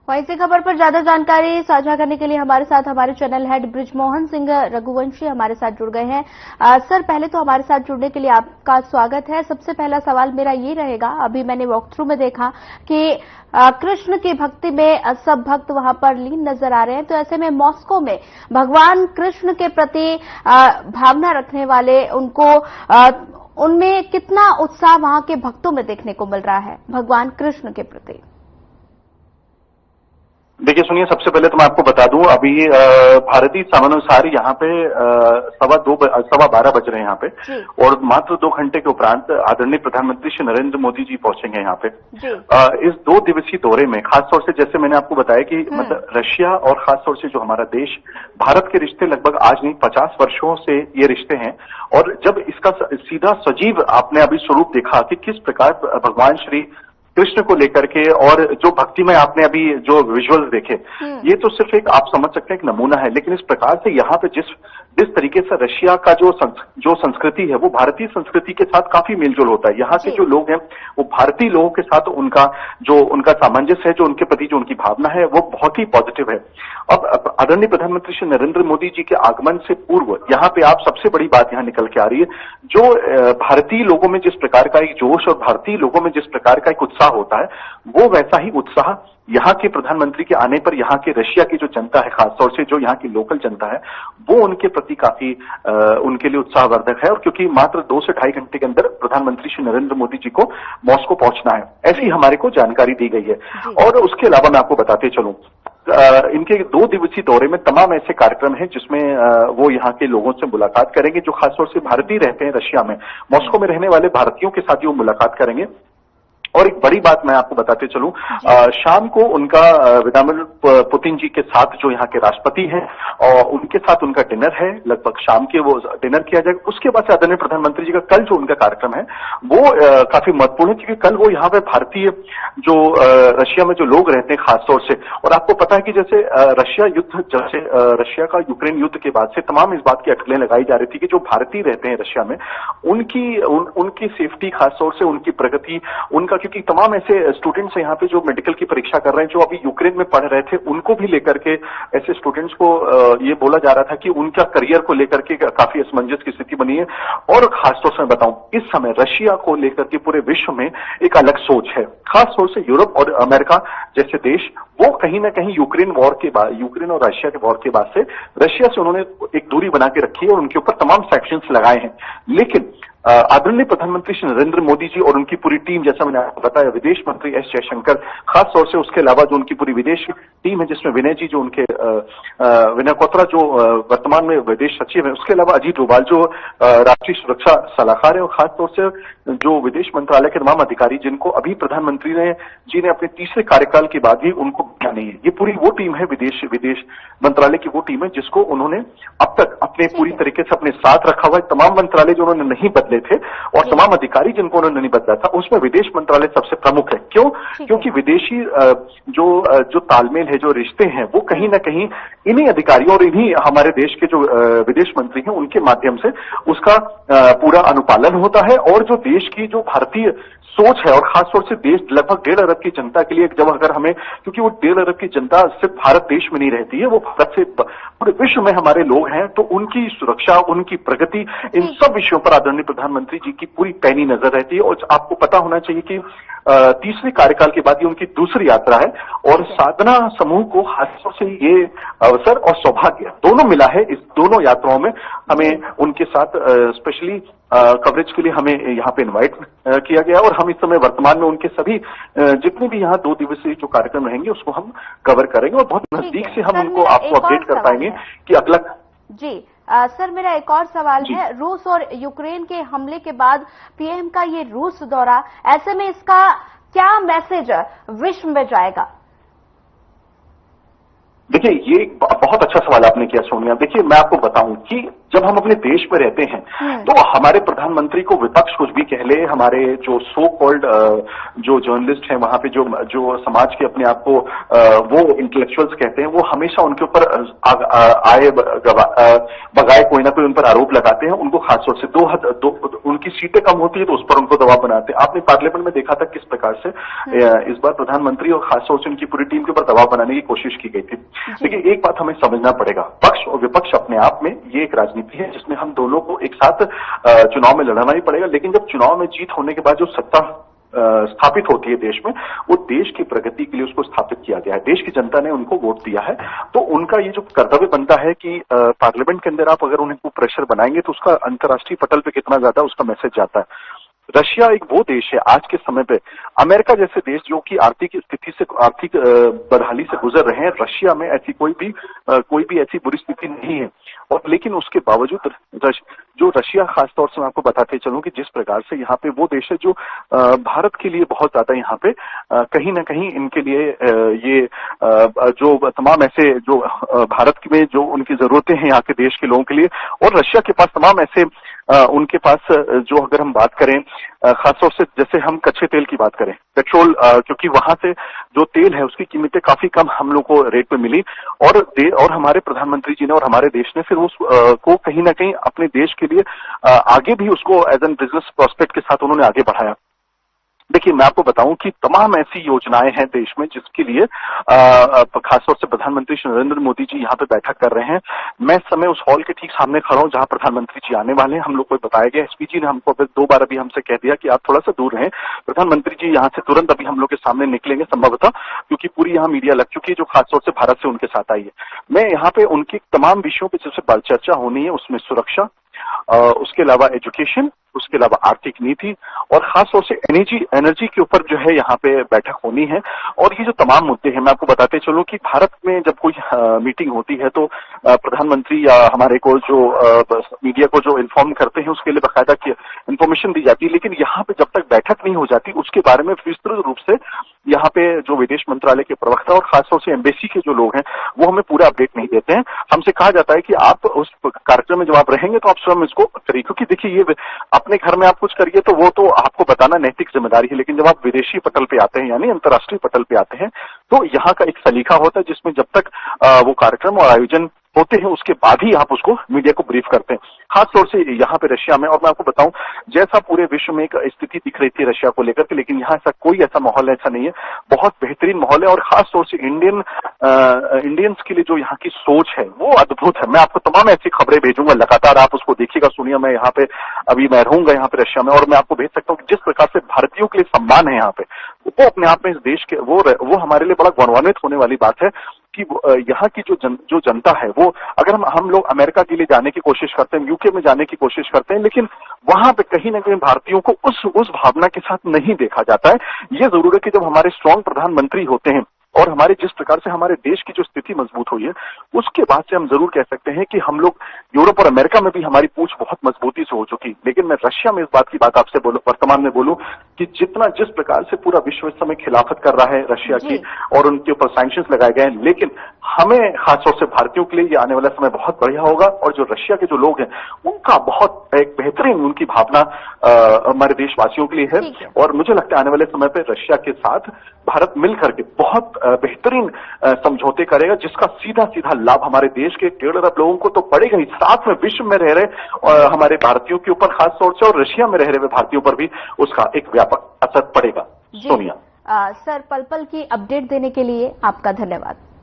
वहीं इसी खबर पर ज्यादा जानकारी साझा करने के लिए हमारे साथ हमारे चैनल हेड बृजमोहन सिंह रघुवंशी हमारे साथ जुड़ गए हैं। सर, पहले तो हमारे साथ जुड़ने के लिए आपका स्वागत है। सबसे पहला सवाल मेरा ये रहेगा, अभी मैंने वॉक थ्रू में देखा कि कृष्ण की भक्ति में सब भक्त वहां पर लीन नजर आ रहे हैं, तो ऐसे में मॉस्को में भगवान कृष्ण के प्रति भावना रखने वाले उनमें कितना उत्साह वहां के भक्तों में देखने को मिल रहा है भगवान कृष्ण के प्रति? देखिए सुनिए, सबसे पहले तो मैं आपको बता दूं, अभी भारतीय समयानुसार यहाँ पे 12:15 बज रहे हैं यहाँ पे, और मात्र 2 घंटे के उपरांत आदरणीय प्रधानमंत्री श्री नरेंद्र मोदी जी पहुंचेंगे यहाँ पे। इस 2 दिवसीय दौरे में खासतौर से, जैसे मैंने आपको बताया कि मतलब रशिया और खासतौर से जो हमारा देश भारत के रिश्ते लगभग आज नहीं 50 वर्षों से ये रिश्ते हैं, और जब इसका सीधा सजीव आपने अभी स्वरूप देखा कि किस प्रकार भगवान श्री कृष्ण को लेकर के, और जो भक्ति में आपने अभी जो विजुअल्स देखे, ये तो सिर्फ एक आप समझ सकते हैं एक नमूना है, लेकिन इस प्रकार से यहाँ पे जिस तरीके से रशिया का जो संस्कृति है वो भारतीय संस्कृति के साथ काफी मेलजोल होता है। यहाँ के जो लोग हैं वो भारतीय लोगों के साथ उनका सामंजस्य है, जो उनके प्रति जो उनकी भावना है वो बहुत ही पॉजिटिव है। अब आदरणीय प्रधानमंत्री श्री नरेंद्र मोदी जी के आगमन से पूर्व यहाँ पे आप सबसे बड़ी बात यहाँ निकल के आ रही है, जो भारतीय लोगों में जिस प्रकार का एक जोश और भारतीय लोगों में जिस प्रकार का एक उत्साह होता है, वो वैसा ही उत्साह यहाँ के प्रधानमंत्री के आने पर यहाँ के रशिया की जो जनता है, खासतौर से जो यहाँ की लोकल जनता है, वो उनके प्रति काफी उनके लिए उत्साहवर्धक है। और क्योंकि मात्र 2 से 2.5 घंटे के अंदर प्रधानमंत्री श्री नरेंद्र मोदी जी को मॉस्को पहुंचना है, ऐसी हमारे को जानकारी दी गई है। और उसके अलावा मैं आपको बताते चलूं, इनके 2 दिवसीय दौरे में तमाम ऐसे कार्यक्रम हैं जिसमें वो यहाँ के लोगों से मुलाकात करेंगे जो खासतौर से भारतीय रहते हैं रशिया में, मॉस्को में रहने वाले भारतीयों के साथ वो मुलाकात करेंगे। और एक बड़ी बात मैं आपको बताते चलूं, शाम को उनका व्लादिमीर पुतिन जी के साथ जो यहाँ के राष्ट्रपति हैं, और उनके साथ उनका डिनर है, लगभग शाम के वो डिनर किया जाएगा। उसके बाद से आदरणीय प्रधानमंत्री जी का कल जो उनका कार्यक्रम है वो काफी महत्वपूर्ण है, क्योंकि कल वो यहाँ पे भारतीय जो रशिया में जो लोग रहते हैं खासतौर से, और आपको पता है कि जैसे रशिया का यूक्रेन युद्ध के बाद से तमाम इस बात की अटकलें लगाई जा रही थी कि जो भारतीय रहते हैं रशिया में, उनकी सेफ्टी, खासतौर से उनकी प्रगति, उनका, क्योंकि तमाम ऐसे स्टूडेंट्स यहाँ पे जो मेडिकल की परीक्षा कर रहे हैं, जो अभी यूक्रेन में पढ़ रहे थे, उनको भी लेकर के ऐसे स्टूडेंट्स को ये बोला जा रहा था कि उनका करियर को लेकर के काफी असमंजस की स्थिति बनी है। और खासतौर से मैं बताऊं, इस समय रशिया को लेकर के पूरे विश्व में एक अलग सोच है, खासतौर से यूरोप और अमेरिका जैसे देश, वो कहीं ना कहीं यूक्रेन और रशिया के वॉर के बाद से रशिया से उन्होंने एक दूरी बना के रखी है और उनके ऊपर तमाम सैंक्शंस लगाए हैं। लेकिन आदरणीय प्रधानमंत्री श्री नरेंद्र मोदी जी और उनकी पूरी टीम, जैसा मैंने आपको बताया, विदेश मंत्री एस जयशंकर खासतौर से, उसके अलावा जो उनकी पूरी विदेश टीम है जिसमें विनय जी, जो उनके विनय क्वात्रा जो वर्तमान में विदेश सचिव है, उसके अलावा अजीत डोभाल जो राष्ट्रीय सुरक्षा सलाहकार है, और खासतौर से जो विदेश मंत्रालय के तमाम अधिकारी जिनको अभी प्रधानमंत्री जी ने अपने तीसरे कार्यकाल के बाद ही उनको किया नहीं है, ये पूरी वो टीम है, विदेश मंत्रालय की वो टीम है जिसको उन्होंने अब तक अपने पूरी तरीके से अपने साथ रखा हुआ है। तमाम मंत्रालय जो उन्होंने नहीं बदले थे और तमाम अधिकारी जिनको उन्होंने नहीं बदला था, उसमें विदेश मंत्रालय सबसे प्रमुख है। क्यों? क्योंकि विदेशी जो तालमेल है, जो रिश्ते हैं, वो कहीं ना कहीं इन्हीं अधिकारियों और इन्हीं हमारे देश के जो विदेश मंत्री हैं उनके माध्यम से उसका पूरा अनुपालन होता है। और जो देश की जो भारतीय सोच है, और खासतौर से देश लगभग 1.5 अरब की जनता के लिए, जब अगर हमें, क्योंकि वो 1.5 अरब की जनता सिर्फ भारत देश में नहीं रहती है, वो भारत से पूरे विश्व में हमारे लोग हैं, तो उनकी सुरक्षा, उनकी प्रगति, इन सब विषयों पर आदरणीय प्रधानमंत्री जी की पूरी पैनी नजर रहती है। और आपको पता होना चाहिए कि तीसरे कार्यकाल के बाद ये उनकी दूसरी यात्रा है, और साधना समूह को खासतौर से ये अवसर और सौभाग्य दोनों मिला है। इस दोनों यात्राओं में हमें उनके साथ स्पेशली कवरेज के लिए हमें यहाँ पे इनवाइट किया गया, और हम इस समय वर्तमान में उनके सभी जितने भी यहाँ 2 दिवसीय जो कार्यक्रम रहेंगे उसको हम कवर करेंगे, और बहुत नजदीक से हम उनको आपको अपडेट कर पाएंगे कि अगला। जी सर, मेरा एक और सवाल है, रूस और यूक्रेन के हमले के बाद पीएम का ये रूस दौरा, ऐसे में इसका क्या मैसेज विश्व में जाएगा? देखिए, ये बहुत अच्छा सवाल आपने किया सोनिया। देखिए, मैं आपको बताऊं कि जब हम अपने देश में रहते हैं तो हमारे प्रधानमंत्री को विपक्ष कुछ भी कह ले, हमारे जो सो कॉल्ड जो जर्नलिस्ट हैं वहां पे जो समाज के अपने आप को वो इंटेलेक्चुअल्स कहते हैं, वो हमेशा उनके ऊपर आए बगाए कोई ना कोई उन पर आरोप लगाते हैं। उनको खासतौर से उनकी सीटें कम होती है तो उस पर उनको दबाव बनाते हैं। आपने पार्लियामेंट में देखा था किस प्रकार से इस बार प्रधानमंत्री और खासतौर से उनकी पूरी टीम के ऊपर दबाव बनाने की कोशिश की गई थी। लेकिन एक बात हमें समझना पड़ेगा, पक्ष और विपक्ष अपने आप में ये एक राजनीति है जिसमें हम दोनों को एक साथ चुनाव में लड़ना ही पड़ेगा। लेकिन जब चुनाव में जीत होने के बाद जो सत्ता स्थापित होती है देश में, वो देश की प्रगति के लिए उसको स्थापित किया गया है। देश की जनता ने उनको वोट दिया है, तो उनका ये जो कर्तव्य बनता है कि पार्लियामेंट के अंदर आप अगर उनको प्रेशर बनाएंगे तो उसका अंतर्राष्ट्रीय पटल पे कितना ज्यादा उसका मैसेज जाता है। रशिया एक वो देश है आज के समय पे, अमेरिका जैसे देश जो कि आर्थिक स्थिति से आर्थिक बदहाली से गुजर रहे हैं, रशिया में ऐसी कोई भी ऐसी बुरी स्थिति नहीं है। और लेकिन उसके बावजूद जो रशिया खासतौर से मैं आपको बताते चलूं कि जिस प्रकार से यहाँ पे वो देश है जो भारत के लिए बहुत ज्यादा यहाँ पे कहीं ना कहीं इनके लिए ये जो तमाम ऐसे जो भारत में जो उनकी जरूरतें हैं यहाँ के देश के लोगों के लिए, और रशिया के पास तमाम ऐसे उनके पास जो अगर हम बात करें खासतौर से जैसे हम कच्चे तेल की बात करें, पेट्रोल, क्योंकि वहां से जो तेल है उसकी कीमतें काफी कम हम लोग को रेट पे मिली और हमारे प्रधानमंत्री जी ने और हमारे देश ने फिर उस को कहीं ना कहीं अपने देश के लिए आगे भी उसको एज एन बिजनेस प्रोस्पेक्ट के साथ उन्होंने आगे बढ़ाया। देखिए मैं आपको बताऊं कि तमाम ऐसी योजनाएं हैं देश में जिसके लिए खासतौर से प्रधानमंत्री श्री नरेंद्र मोदी जी यहाँ पे बैठक कर रहे हैं। मैं इस समय उस हॉल के ठीक सामने खड़ा हूं जहां प्रधानमंत्री जी आने वाले हैं। हम लोग को बताया गया, एसपी जी ने हमको 2 बार अभी हमसे कह दिया कि आप थोड़ा सा दूर रहें। प्रधानमंत्री जी यहाँ से तुरंत अभी हम लोग के सामने निकलेंगे संभवतः, क्योंकि पूरी यहाँ मीडिया लग चुकी है जो खासतौर से भारत से उनके साथ आई है। मैं यहाँ पे उनकी तमाम विषयों पर जिससे चर्चा होनी है उसमें सुरक्षा, उसके अलावा एजुकेशन, उसके अलावा आर्थिक नीति और खासतौर से एनर्जी के ऊपर जो है यहाँ पे बैठक होनी है। और ये जो तमाम मुद्दे हैं मैं आपको बताते चलूं कि भारत में जब कोई मीटिंग होती है तो प्रधानमंत्री या हमारे को जो मीडिया को जो इन्फॉर्म करते हैं उसके लिए बाकायदा इन्फॉर्मेशन दी जाती है। लेकिन यहाँ पे जब तक बैठक नहीं हो जाती उसके बारे में विस्तृत रूप से यहाँ पे जो विदेश मंत्रालय के प्रवक्ता और खासतौर से एम्बेसी के जो लोग हैं वो हमें पूरा अपडेट नहीं देते हैं। हमसे कहा जाता है कि आप उस कार्यक्रम में जब आप रहेंगे तो आप स्वयं इसको करिए, क्योंकि देखिए ये अपने घर में आप कुछ करिए तो वो तो आपको बताना नैतिक जिम्मेदारी है, लेकिन जब आप विदेशी पटल पे आते हैं यानी अंतर्राष्ट्रीय पटल पे आते हैं तो यहाँ का एक सलीका होता है जिसमें जब तक वो कार्यक्रम और आयोजन होते हैं उसके बाद ही आप उसको मीडिया को ब्रीफ करते हैं, खासतौर से यहाँ पे रशिया में। और मैं आपको बताऊं जैसा पूरे विश्व में एक स्थिति दिख रही थी रशिया को लेकर के, लेकिन यहाँ ऐसा कोई ऐसा माहौल ऐसा नहीं है, बहुत बेहतरीन माहौल है। और खासतौर से इंडियंस के लिए जो यहाँ की सोच है वो अद्भुत है। मैं आपको तमाम ऐसी खबरें भेजूंगा, लगातार आप उसको देखिएगा, सुनिए। मैं यहाँ पे अभी मैं रहूंगा यहाँ पे रशिया में और मैं आपको भेज सकता हूँ कि जिस प्रकार से भारतीयों के लिए सम्मान है यहाँ पे, वो अपने आप में इस देश के वो हमारे लिए बड़ा गौरवान्वित होने वाली बात है कि यहाँ की जो जनता है वो, अगर हम लोग अमेरिका के लिए जाने की कोशिश करते हैं, यूके में जाने की कोशिश करते हैं, लेकिन वहां पे कहीं ना कहीं भारतीयों को उस भावना के साथ नहीं देखा जाता है। ये जरूर है कि जब हमारे स्ट्रांग प्रधानमंत्री होते हैं और हमारे जिस प्रकार से हमारे देश की जो स्थिति मजबूत हुई है उसके बाद से हम जरूर कह सकते हैं कि हम लोग यूरोप और अमेरिका में भी हमारी पूछ बहुत मजबूती से हो चुकी। लेकिन मैं रशिया में इस बात की बात आपसे वर्तमान में बोलूं कि जिस प्रकार से पूरा विश्व इस समय खिलाफत कर रहा है रशिया की और उनके ऊपर सैंक्शंस लगाए गए हैं, लेकिन हमें खासतौर से भारतीयों के लिए ये आने वाला समय बहुत बढ़िया होगा। और जो रशिया के जो लोग हैं उनका बहुत एक बेहतरीन उनकी भावना हमारे देशवासियों के लिए है। और मुझे लगता है आने वाले समय पर रशिया के साथ भारत मिलकर के बहुत बेहतरीन समझौते करेगा, जिसका सीधा सीधा लाभ हमारे देश के 1.5 अरब लोगों को तो पड़ेगा ही, साथ में विश्व में रह रहे हमारे भारतीयों के ऊपर खासतौर से और रशिया में रह रहे भारतीयों पर भी उसका एक व्यापक असर पड़ेगा। सोनिया सर, पल पल की अपडेट देने के लिए आपका धन्यवाद।